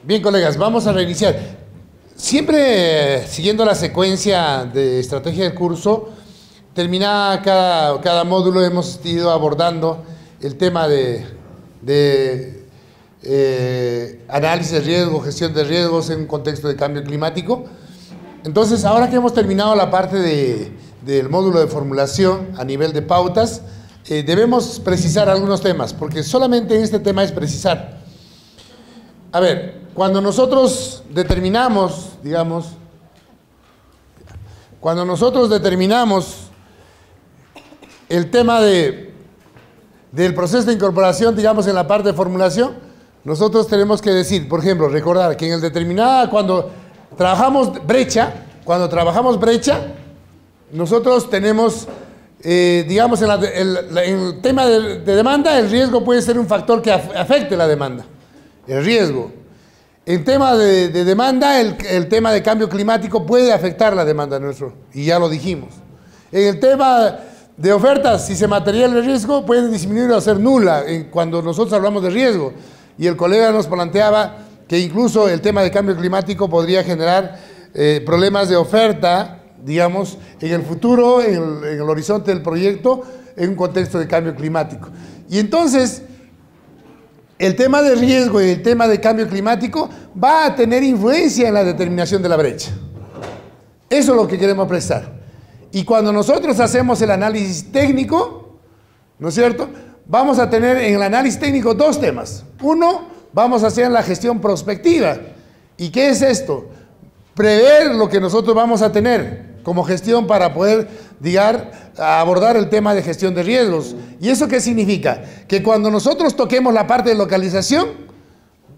Bien, colegas, vamos a reiniciar. Siempre siguiendo la secuencia de estrategia del curso, terminada cada módulo hemos ido abordando el tema de análisis de riesgo, gestión de riesgos en un contexto de cambio climático. Entonces, ahora que hemos terminado la parte del módulo de formulación a nivel de pautas, debemos precisar algunos temas, porque solamente en este tema es precisar. A ver, cuando nosotros determinamos, digamos, el tema del proceso de incorporación, digamos, en la parte de formulación, nosotros tenemos que decir, por ejemplo, recordar que en el determinada, cuando trabajamos brecha, nosotros tenemos, digamos, en el tema de demanda, el riesgo puede ser un factor que afecte la demanda, el riesgo. En tema de demanda, el tema de cambio climático puede afectar la demanda nuestro, y ya lo dijimos. En el tema de ofertas, si se materializa el riesgo, puede disminuir o ser nula cuando nosotros hablamos de riesgo. Y el colega nos planteaba que incluso el tema de cambio climático podría generar problemas de oferta, digamos, en el futuro, en el horizonte del proyecto, en un contexto de cambio climático. Y entonces, el tema de riesgo y el tema de cambio climático va a tener influencia en la determinación de la brecha. Eso es lo que queremos prestar. Y cuando nosotros hacemos el análisis técnico, ¿no es cierto?, vamos a tener en el análisis técnico dos temas. Uno, vamos a hacer la gestión prospectiva. ¿Y qué es esto? Prever lo que nosotros vamos a tener como gestión para poder, abordar el tema de gestión de riesgos. ¿Y eso qué significa? Que cuando nosotros toquemos la parte de localización,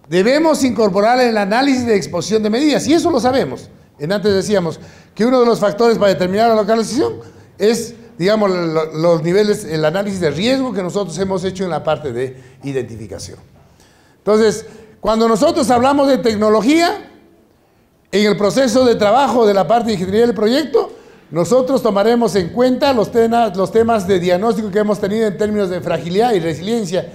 debemos incorporar el análisis de exposición de medidas. Y eso lo sabemos. Antes decíamos que uno de los factores para determinar la localización es, digamos, los niveles, el análisis de riesgo que nosotros hemos hecho en la parte de identificación. Entonces, cuando nosotros hablamos de tecnología, en el proceso de trabajo de la parte de ingeniería del proyecto, nosotros tomaremos en cuenta los temas de diagnóstico que hemos tenido en términos de fragilidad y resiliencia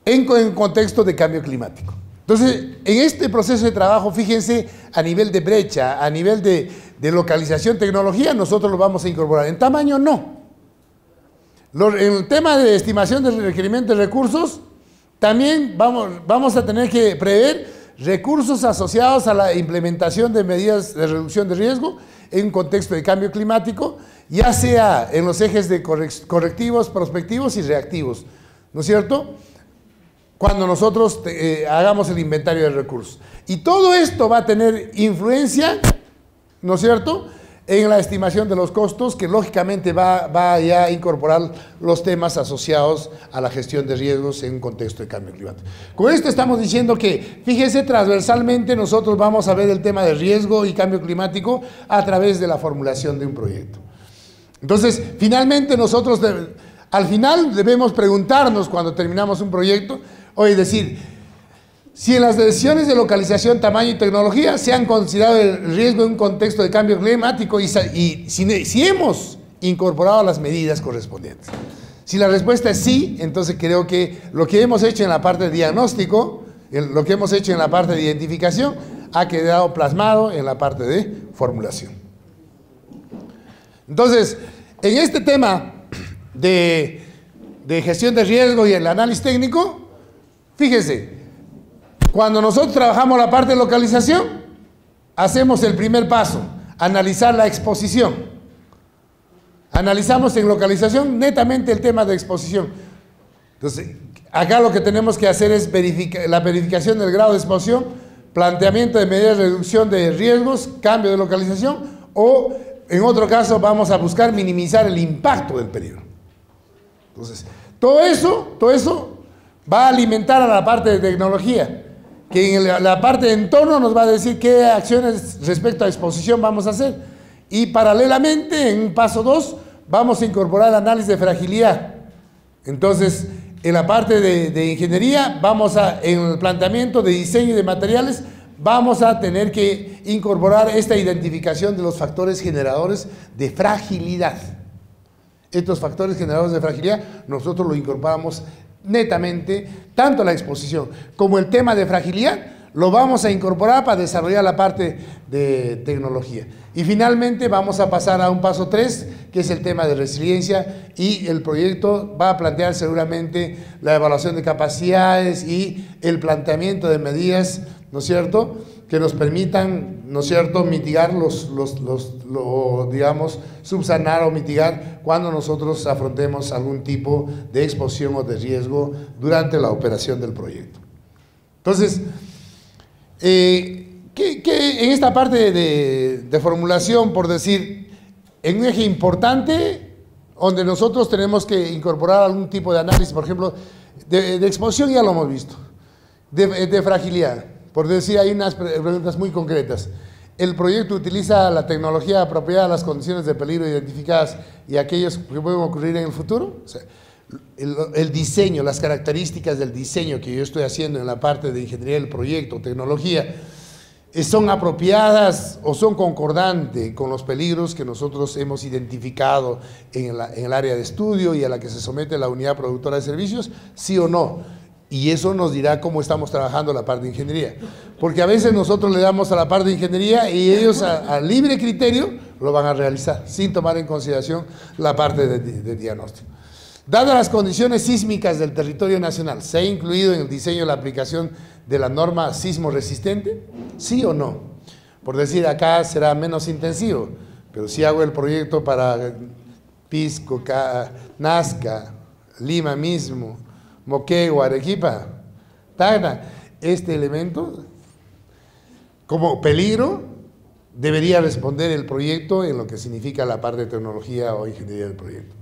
en contexto de cambio climático. Entonces, en este proceso de trabajo, fíjense, a nivel de brecha, a nivel de localización, tecnología, nosotros lo vamos a incorporar. En tamaño, no. En el tema de estimación de requerimientos de recursos, también vamos a tener que prever recursos asociados a la implementación de medidas de reducción de riesgo en un contexto de cambio climático, ya sea en los ejes de correctivos, prospectivos y reactivos, ¿no es cierto?, cuando nosotros hagamos el inventario de recursos. Y todo esto va a tener influencia, ¿no es cierto?, en la estimación de los costos, que lógicamente va ya a incorporar los temas asociados a la gestión de riesgos en un contexto de cambio climático. Con esto estamos diciendo que, fíjense, transversalmente nosotros vamos a ver el tema de riesgo y cambio climático a través de la formulación de un proyecto. Entonces, finalmente nosotros, al final debemos preguntarnos cuando terminamos un proyecto, decir, si en las decisiones de localización, tamaño y tecnología se han considerado el riesgo en un contexto de cambio climático y si hemos incorporado las medidas correspondientes. Si la respuesta es sí, entonces creo que lo que hemos hecho en la parte de diagnóstico, lo que hemos hecho en la parte de identificación, ha quedado plasmado en la parte de formulación. Entonces, en este tema de gestión de riesgo y el análisis técnico, fíjense, cuando nosotros trabajamos la parte de localización, hacemos el primer paso, analizar la exposición. Analizamos en localización netamente el tema de exposición. Entonces, acá lo que tenemos que hacer es la verificación del grado de exposición, planteamiento de medidas de reducción de riesgos, cambio de localización, o en otro caso vamos a buscar minimizar el impacto del peligro. Entonces, todo eso va a alimentar a la parte de tecnología, que en la parte de entorno nos va a decir qué acciones respecto a exposición vamos a hacer. Y paralelamente, en paso 2, vamos a incorporar el análisis de fragilidad. Entonces, en la parte de ingeniería, en el planteamiento de diseño y de materiales, vamos a tener que incorporar esta identificación de los factores generadores de fragilidad. Estos factores generadores de fragilidad, nosotros lo incorporamos netamente, tanto la exposición como el tema de fragilidad, lo vamos a incorporar para desarrollar la parte de tecnología. Y finalmente vamos a pasar a un paso 3, que es el tema de resiliencia, y el proyecto va a plantear seguramente la evaluación de capacidades y el planteamiento de medidas, ¿no es cierto?, que nos permitan, ¿no es cierto?, mitigar digamos, subsanar o mitigar cuando nosotros afrontemos algún tipo de exposición o de riesgo durante la operación del proyecto. Entonces, en esta parte de formulación, por decir, en un eje importante, donde nosotros tenemos que incorporar algún tipo de análisis, por ejemplo, de exposición ya lo hemos visto, de fragilidad. Por decir, hay unas preguntas muy concretas. ¿El proyecto utiliza la tecnología apropiada a las condiciones de peligro identificadas y aquellos que pueden ocurrir en el futuro? O sea, el diseño, las características del diseño que yo estoy haciendo en la parte de ingeniería del proyecto, tecnología, ¿son apropiadas o son concordantes con los peligros que nosotros hemos identificado en el área de estudio y a la que se somete la unidad productora de servicios? ¿Sí o no? Y eso nos dirá cómo estamos trabajando la parte de ingeniería. Porque a veces nosotros le damos a la parte de ingeniería y ellos a libre criterio lo van a realizar, sin tomar en consideración la parte de diagnóstico. Dadas las condiciones sísmicas del territorio nacional, ¿se ha incluido en el diseño la aplicación de la norma sismo resistente? ¿Sí o no? Por decir, acá será menos intensivo, pero si hago el proyecto para Pisco, Nazca, Lima mismo, Moquegua, Arequipa, Tacna, este elemento, como peligro, debería responder el proyecto en lo que significa la parte de tecnología o ingeniería del proyecto.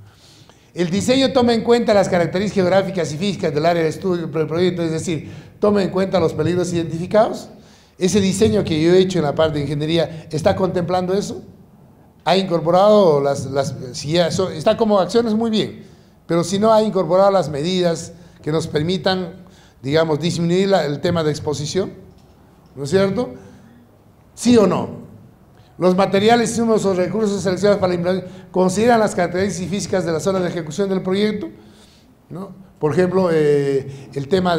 El diseño toma en cuenta las características geográficas y físicas del área de estudio del proyecto, es decir, toma en cuenta los peligros identificados. Ese diseño que yo he hecho en la parte de ingeniería, ¿está contemplando eso? ¿Ha incorporado está como acciones? Muy bien, pero si no ha incorporado las medidas que nos permitan, digamos, disminuir el tema de exposición, ¿no es cierto? ¿Sí o no? Los materiales, insumos o recursos seleccionados para la implementación consideran las características físicas de la zona de ejecución del proyecto, ¿no? Por ejemplo, el tema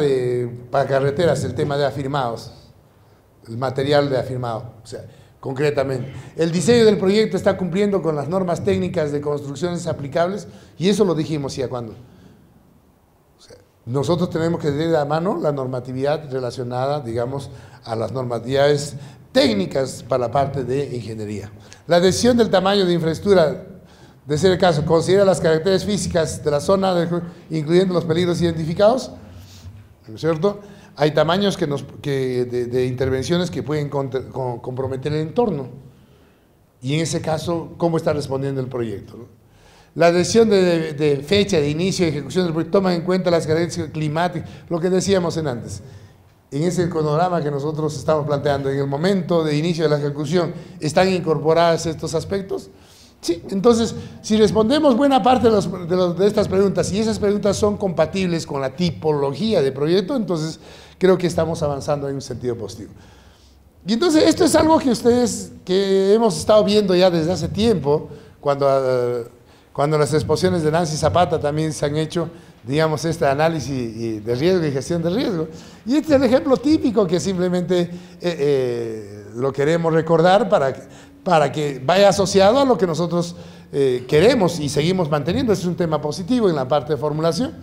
para carreteras, el tema de afirmados, el material de afirmado, o sea, concretamente. El diseño del proyecto está cumpliendo con las normas técnicas de construcciones aplicables, y eso lo dijimos ya cuando. Nosotros tenemos que tener a mano la normatividad relacionada, digamos, a las normatividades técnicas para la parte de ingeniería. La decisión del tamaño de infraestructura, de ser el caso, considera las características físicas de la zona, incluyendo los peligros identificados, ¿no es cierto? Hay tamaños de intervenciones que pueden comprometer el entorno. Y en ese caso, ¿cómo está respondiendo el proyecto, ¿no? La decisión de fecha de inicio y ejecución del proyecto toma en cuenta las características climáticas, lo que decíamos antes. En ese cronograma que nosotros estamos planteando, en el momento de inicio de la ejecución, ¿están incorporados estos aspectos? Sí, entonces, si respondemos buena parte de estas preguntas, y esas preguntas son compatibles con la tipología de proyecto, entonces creo que estamos avanzando en un sentido positivo. Y entonces, esto es algo que hemos estado viendo ya desde hace tiempo, cuando las exposiciones de Nancy Zapata también se han hecho, digamos, este análisis de riesgo y gestión de riesgo. Y este es el ejemplo típico que simplemente lo queremos recordar para que vaya asociado a lo que nosotros queremos y seguimos manteniendo. Este es un tema positivo en la parte de formulación.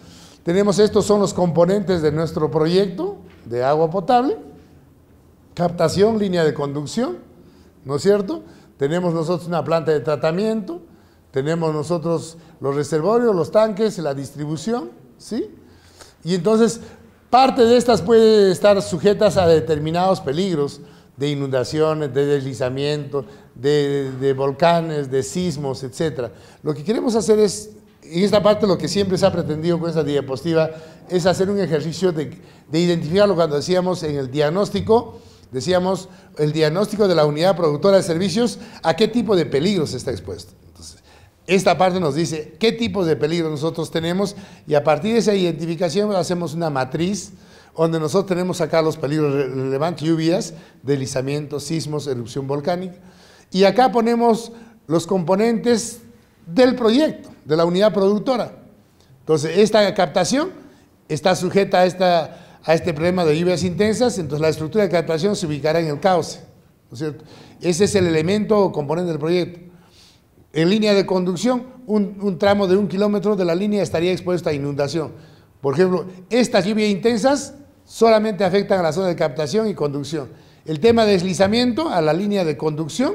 Tenemos, estos son los componentes de nuestro proyecto de agua potable, captación, línea de conducción, ¿no es cierto? Tenemos nosotros una planta de tratamiento, tenemos nosotros los reservorios, los tanques, la distribución, ¿sí? Y entonces, parte de estas puede estar sujetas a determinados peligros de inundaciones, de deslizamiento, de volcanes, de sismos, etc. Lo que queremos hacer es, en esta parte lo que siempre se ha pretendido con esta diapositiva, es hacer un ejercicio de identificarlo. Cuando decíamos en el diagnóstico, decíamos el diagnóstico de la unidad productora de servicios, a qué tipo de peligros está expuesto. Esta parte nos dice qué tipos de peligros nosotros tenemos, y a partir de esa identificación hacemos una matriz donde nosotros tenemos acá los peligros relevantes: lluvias, deslizamientos, sismos, erupción volcánica, y acá ponemos los componentes del proyecto, de la unidad productora. Entonces, esta captación está sujeta a este problema de lluvias intensas, entonces la estructura de captación se ubicará en el cauce, ¿no es cierto? Ese es el elemento o componente del proyecto. En línea de conducción, un tramo de 1 kilómetro de la línea estaría expuesto a inundación. Por ejemplo, estas lluvias intensas solamente afectan a la zona de captación y conducción. El tema de deslizamiento a la línea de conducción,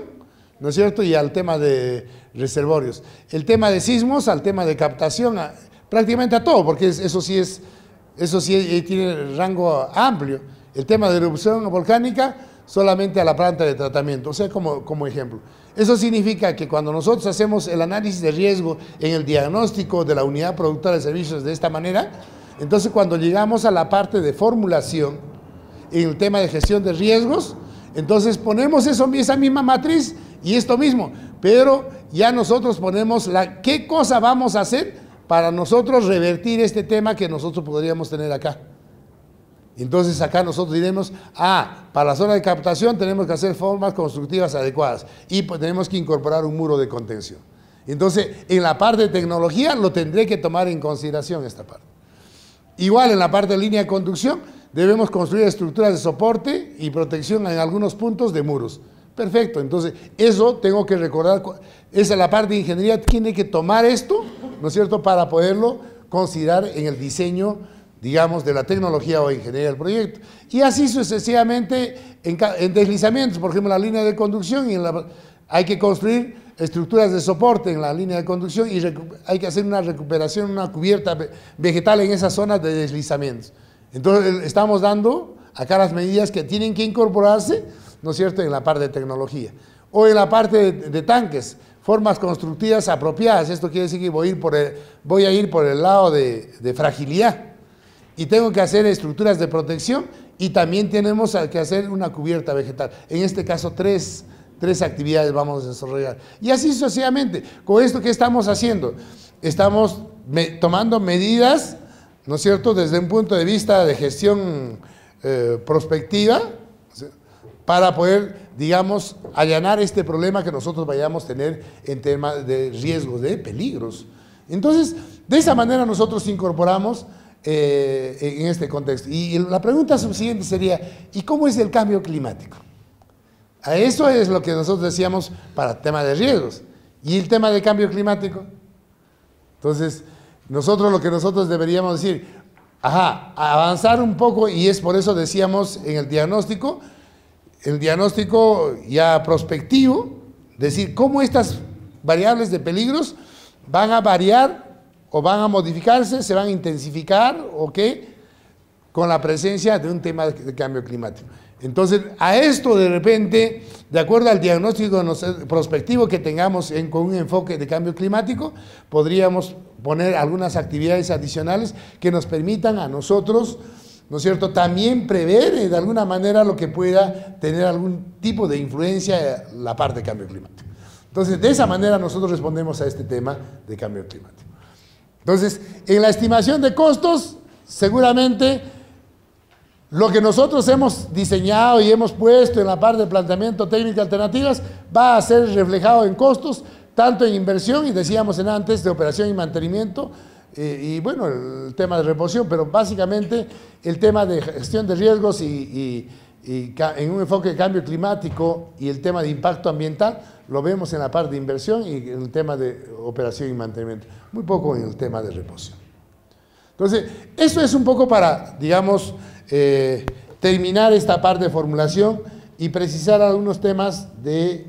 ¿no es cierto? Y al tema de reservorios. El tema de sismos al tema de captación, prácticamente a todo, porque eso sí tiene rango amplio. El tema de erupción volcánica solamente a la planta de tratamiento, o sea, como ejemplo. Eso significa que cuando nosotros hacemos el análisis de riesgo en el diagnóstico de la unidad productora de servicios de esta manera, entonces cuando llegamos a la parte de formulación, en el tema de gestión de riesgos, entonces ponemos esa misma matriz y esto mismo, pero ya nosotros ponemos qué cosa vamos a hacer para nosotros revertir este tema que nosotros podríamos tener acá. Entonces acá nosotros diremos, para la zona de captación tenemos que hacer formas constructivas adecuadas y pues tenemos que incorporar un muro de contención. Entonces, en la parte de tecnología lo tendré que tomar en consideración esta parte. Igual en la parte de línea de conducción debemos construir estructuras de soporte y protección en algunos puntos de muros. Perfecto, entonces eso tengo que recordar, esa es la parte de ingeniería, tiene que tomar esto, ¿no es cierto?, para poderlo considerar en el diseño, digamos, de la tecnología o ingeniería del proyecto. Y así sucesivamente en deslizamientos, por ejemplo, en la línea de conducción, hay que construir estructuras de soporte en la línea de conducción y hay que hacer una recuperación, una cubierta vegetal en esas zonas de deslizamientos. Entonces, estamos dando acá las medidas que tienen que incorporarse, ¿no es cierto?, en la parte de tecnología. O en la parte de tanques, formas constructivas apropiadas. Esto quiere decir que voy a ir por el lado de fragilidad. Y tengo que hacer estructuras de protección y también tenemos que hacer una cubierta vegetal. En este caso, tres actividades vamos a desarrollar. Y así sucesivamente. Con esto, ¿qué estamos haciendo? Estamos tomando medidas, ¿no es cierto?, desde un punto de vista de gestión prospectiva, para poder, digamos, allanar este problema que nosotros vayamos a tener en temas de riesgos, de peligros. Entonces, de esa manera nosotros incorporamos en este contexto. Y la pregunta subsiguiente sería, ¿y cómo es el cambio climático? A eso es lo que nosotros decíamos para el tema de riesgos. ¿Y el tema de cambio climático? Entonces, lo que nosotros deberíamos decir, avanzar un poco, y es por eso decíamos en el diagnóstico ya prospectivo, decir cómo estas variables de peligros van a variar o van a modificarse, se van a intensificar o qué, con la presencia de un tema de cambio climático. Entonces, a esto de repente, de acuerdo al diagnóstico prospectivo que tengamos con un enfoque de cambio climático, podríamos poner algunas actividades adicionales que nos permitan a nosotros, ¿no es cierto?, también prever de alguna manera lo que pueda tener algún tipo de influencia en la parte de cambio climático. Entonces, de esa manera nosotros respondemos a este tema de cambio climático. Entonces, en la estimación de costos, seguramente lo que nosotros hemos diseñado y hemos puesto en la parte de planteamiento técnico de alternativas va a ser reflejado en costos, tanto en inversión, y decíamos antes, de operación y mantenimiento, y bueno, el tema de reposición, pero básicamente el tema de gestión de riesgos y en un enfoque de cambio climático y el tema de impacto ambiental, lo vemos en la parte de inversión y en el tema de operación y mantenimiento, muy poco en el tema de reposición. Entonces, eso es un poco para, digamos, terminar esta parte de formulación y precisar algunos temas de